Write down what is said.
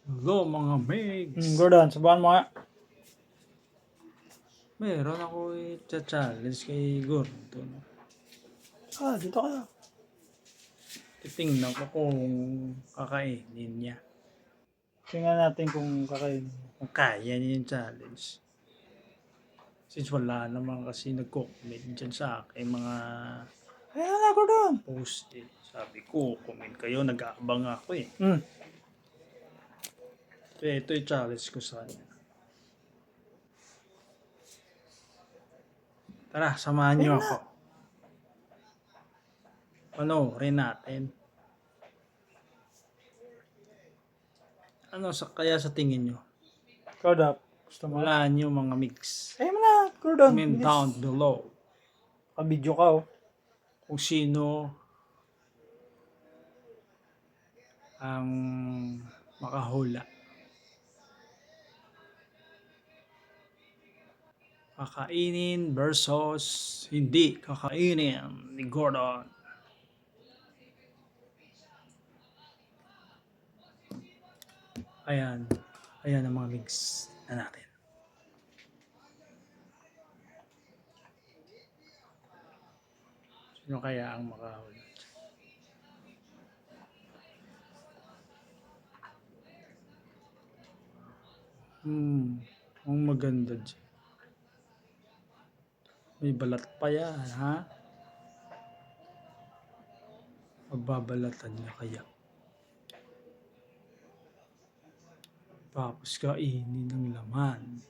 Hello mga mags! Gordon, subukan mo nga. Meron ako i-challenge kay Gordon. Dito kayo. Titingnan ko kung kakainin niya. Tingnan natin kung kakainin. Kung kaya niya yung challenge. Since wala naman kasi nag-comment dyan sa akin mga Ayan na, Gordon. post eh. Sabi ko, comment kayo, nag-aabang ako eh. Kaya ito yung challenge ko sa kanya. Tara, samahan niyo ako. Panoorin natin. Ano kaya sa tingin nyo? Ikaw gusto mo? Wala nyo mga mix. Ayun mo na, Gordon. Comment down below Kabidyo ka kung sino ang makahula. Kakainin versus hindi kakainin ni Gordon. Ayan. Ayan ang mga mix na natin. Sino kaya ang makahula? Ang maganda dyan. May balat pa yan, ha? Mababalatan niya kaya. Tapos kainin ng laman.